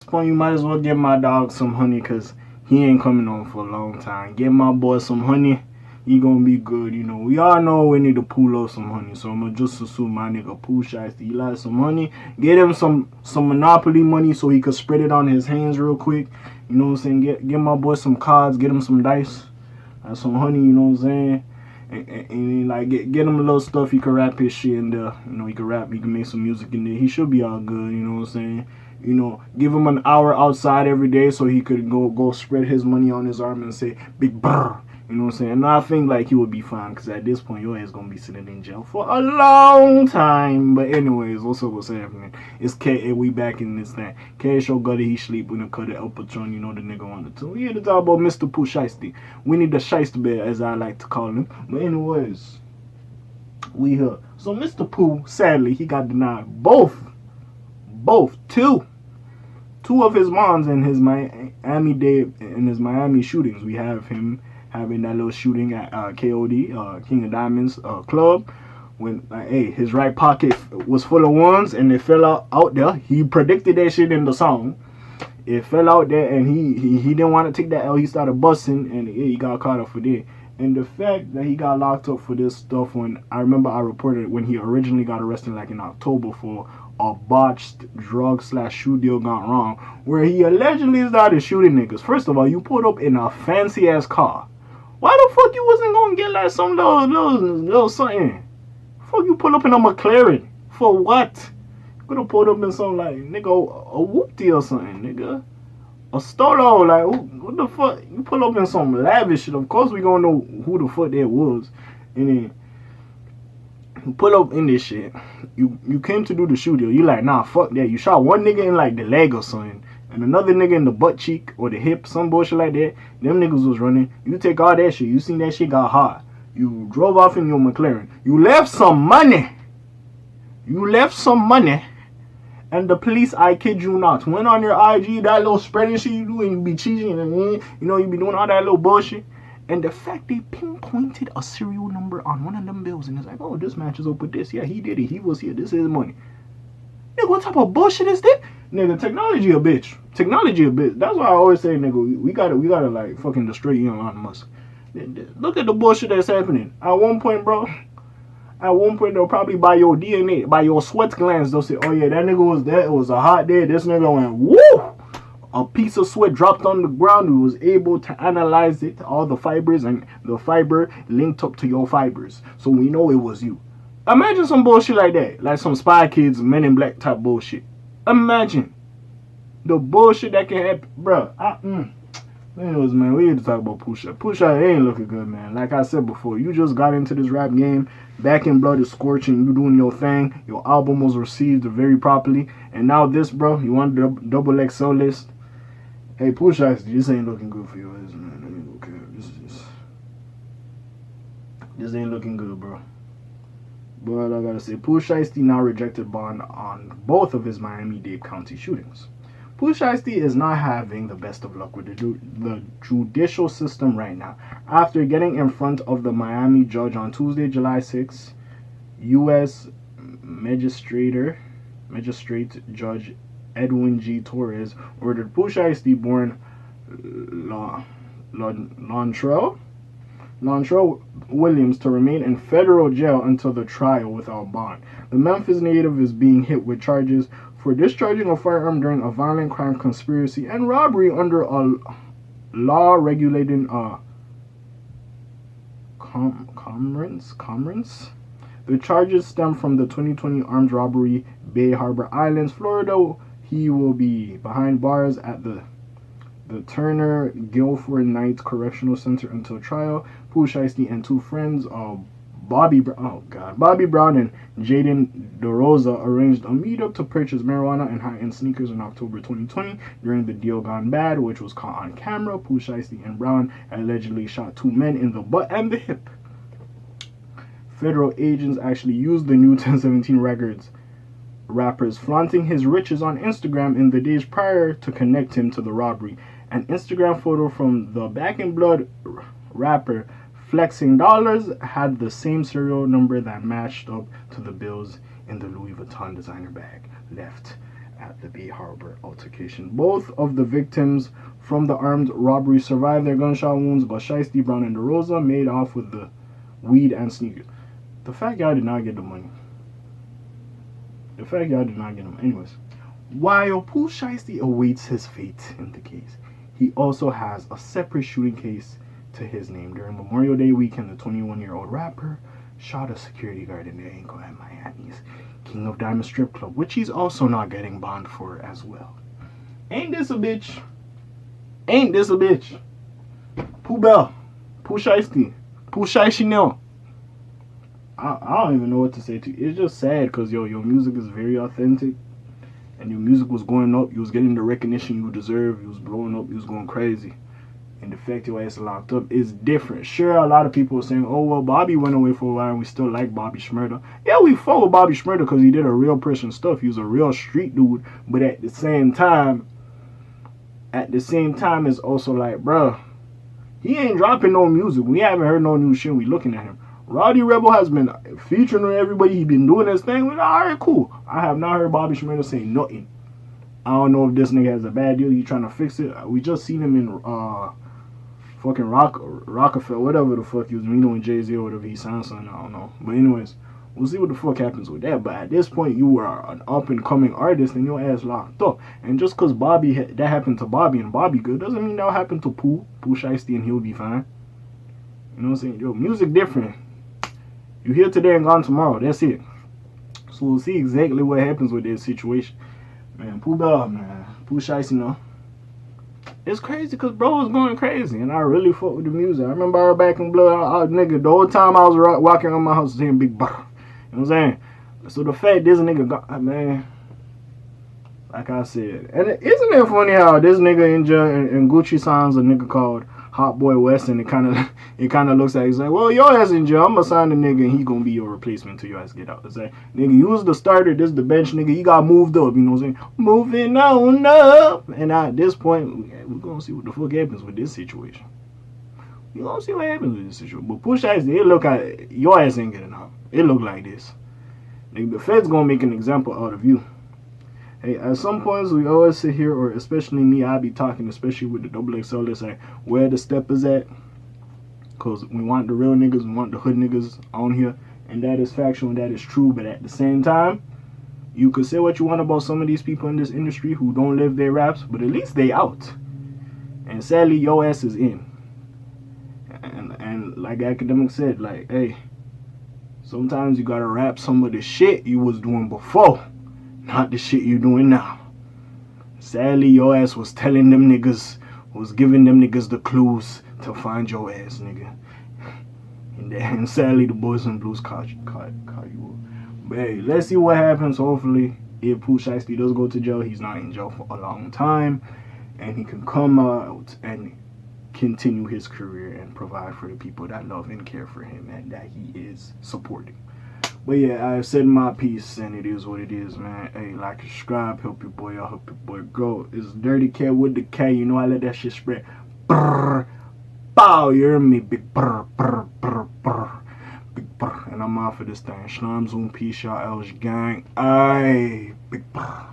point, you might as well give my dog some honey, because he ain't coming on for a long time. Give my boy some honey. He gonna be good, you know. We all know we need to pull up some honey, so I'm gonna just assume my nigga Pooh Shiesty, he likes some honey. Get him some Monopoly money so he could spread it on his hands real quick. You know what I'm saying? Get my boy some cards, get him some dice, some honey. You know what I'm saying? And like get him a little stuff he can rap his shit in there. You know, he can rap, he can make some music in there. He should be all good. You know what I'm saying? You know, give him an hour outside every day so he could go spread his money on his arm and say big brr. You know what I'm saying? And I think like he would be fine, because at this point your ass gonna be sitting in jail for a long time. But anyways, what's happening? It's K.A. We back in this thing. K.A. show gutted, he sleep when the cut El Patron. You know the nigga wanted to. We here to talk about Mr. Pooh Shiesty. We need the Shiesty bear, as I like to call him. But anyways, we here. So Mr. Pooh, sadly, he got denied two of his bonds in his Miami shootings. We have him having that little shooting at KOD, King of Diamonds club, when his right pocket was full of ones and it fell out there. He predicted that shit in the song. It fell out there and he didn't want to take that L. He started busting and he got caught up for that. And the fact that he got locked up for this stuff, when I remember I reported when he originally got arrested like in October for a botched drug/shoe deal gone wrong, where he allegedly started shooting niggas. First of all, you pulled up in a fancy ass car. Why the fuck you wasn't gonna get like some little something? Fuck, you pull up in a McLaren for what? You could have pulled up in some like nigga a whoopty or something, nigga. A Stolo, like what the fuck? You pull up in some lavish shit. Of course we gonna know who the fuck that was. And then you pull up in this shit. You came to do the shoot deal. You like, nah, fuck that. You shot one nigga in like the leg or something, and another nigga in the butt cheek or the hip, some bullshit like that. Them niggas was running. You take all that shit. You seen that shit got hot. You drove off in your McLaren. You left some money. And the police, I kid you not, went on your IG, that little spreading shit you do, and you be cheating, and you know, you be doing all that little bullshit. And the fact they pinpointed a serial number on one of them bills, and it's like, oh, this matches up with this. Yeah, he did it. He was here. This is his money. Nigga, what type of bullshit is this? Nigga, technology a bitch. That's why I always say, nigga, we gotta like fucking destroy Elon Musk. Look at the bullshit that's happening. At one point, bro, they'll probably buy your DNA, by your sweat glands. They'll say, oh yeah, that nigga was there. It was a hot day. This nigga went, woo! A piece of sweat dropped on the ground. We was able to analyze it, all the fibers, and the fiber linked up to your fibers. So we know it was you. Imagine some bullshit like that. Like some Spy Kids, Men in Black type bullshit. Imagine the bullshit that can happen. Bruh, anyways, man, we need to talk about Pooh Shiesty. Pooh Shiesty ain't looking good, man. Like I said before, you just got into this rap game. Back in Blood is scorching. You doing your thing. Your album was received very properly. And now this, bro, you want the double XL list. Hey, Pooh Shiesty, this ain't looking good for your ass, man. I mean, okay, this ain't looking good, bro. But I gotta say, Pooh Shiesty now rejected bond on both of his Miami-Dade County shootings. Pooh Shiesty is not having the best of luck with the judicial system right now. After getting in front of the Miami judge on Tuesday, July 6, U.S. Magistrate Judge Edwin G. Torres ordered Pooh Shiesty, born Lontrell Williams, to remain in federal jail until the trial without bond. The Memphis native is being hit with charges for discharging a firearm during a violent crime conspiracy and robbery under a law regulating commerce. The charges stem from the 2020 armed robbery, Bay Harbor Islands, Florida. He will be behind bars at the Turner Guilford Knight Correctional Center until trial. Pooh Shiesty and two friends, Bobby Brown and Jaden DeRosa, arranged a meetup to purchase marijuana and high-end sneakers in October 2020. During the deal gone bad, which was caught on camera, Pooh Shiesty and Brown allegedly shot two men in the butt and the hip. Federal agents actually used the new 1017 Records rappers flaunting his riches on Instagram in the days prior to connect him to the robbery. An Instagram photo from the Back in Blood rapper flexing dollars had the same serial number that matched up to the bills in the Louis Vuitton designer bag left at the Bay Harbor altercation. Both of the victims from the armed robbery survived their gunshot wounds, but Shiesty, Brown, and DeRosa made off with the weed and sneakers. The fact y'all did not get the money. The fact y'all did not get them. Anyways, while Pooh Shiesty awaits his fate in the case, he also has a separate shooting case to his name. During Memorial Day weekend, the 21-year-old rapper shot a security guard in the ankle at Miami's King of Diamond strip club, which he's also not getting bond for as well. Ain't this a bitch? Ain't this a bitch? Pooh Bell, Pooh Shiesty, Pooh Shiesty now. I don't even know what to say to you. It's just sad because your music is very authentic, and your music was going up. You was getting the recognition you deserve. You was blowing up. You was going crazy. And the fact your ass locked up is different. Sure, a lot of people are saying, oh, well, Bobby went away for a while and we still like Bobby Shmurda. Yeah, we follow Bobby Shmurda because he did a real person stuff. He was a real street dude. But at the same time, it's also like, bruh, he ain't dropping no music. We haven't heard no new shit. We looking at him. Roddy Rebel has been featuring on everybody. He been doing his thing. We're like, all right, cool. I have not heard Bobby Shmurda say nothing. I don't know if this nigga has a bad deal. He trying to fix it. We just seen him in fucking Rockefeller, whatever the fuck he was meeting with Jay-Z or whatever he sounds something. I don't know. But anyways, we'll see what the fuck happens with that. But at this point, you are an up and coming artist and your ass locked up. And just because that happened to Bobby and Bobby good doesn't mean that'll happen to Pooh Shiesty and he'll be fine. You know what I'm saying? Yo, music different. You here today and gone tomorrow. That's it. So we'll see exactly what happens with this situation. Man, Pooh Bell, man. Pooh Shiesty, you know. It's crazy because bro was going crazy and I really fuck with the music. I remember back in Blood, nigga, the whole time I was walking around my house saying big brr. You know what I'm saying? So the fact this nigga got, man, like I said, and isn't it funny how this nigga in jail and Gucci signs a nigga called Hot Boy West and it kind of looks like he's like, well, your ass in jail, I'm gonna sign the nigga and he gonna be your replacement till your ass get out. It's like, nigga, you was the starter, this the bench, nigga, you got moved up, you know what I'm saying? Moving on up. And at this point, we're gonna see what the fuck happens with this situation. You gonna see what happens with this situation. But Pooh Shiesty, it look like your ass ain't getting out. It look like this. Nigga, the Fed's gonna make an example out of you. Hey, at some points we always sit here, or especially me, I be talking, especially with the XXL, that's like where the step is at. Cause we want the real niggas, we want the hood niggas on here, and that is factual and that is true. But at the same time, you could say what you want about some of these people in this industry who don't live their raps, but at least they out. And sadly, your ass is in. And like Academic said, like, hey, sometimes you gotta rap some of the shit you was doing before. Not the shit you doing now. Sadly, your ass was telling them niggas, was giving them niggas the clues to find your ass, nigga. And sadly, the boys in blues caught you up. But hey, let's see what happens. Hopefully, if Pooh Shiesty does go to jail, he's not in jail for a long time. And he can come out and continue his career and provide for the people that love and care for him and that he is supporting. But yeah, I've said my piece and it is what it is, man. Hey, like, subscribe, help your boy out, help your boy grow. It's Dirty K with the K, you know I let that shit spread. Brrr, bow, you hear me? Big brr, brr, brr, brr. Big brr. And I'm out for this thing. Shlams on peace, y'all, Elge gang. Aye, big brr.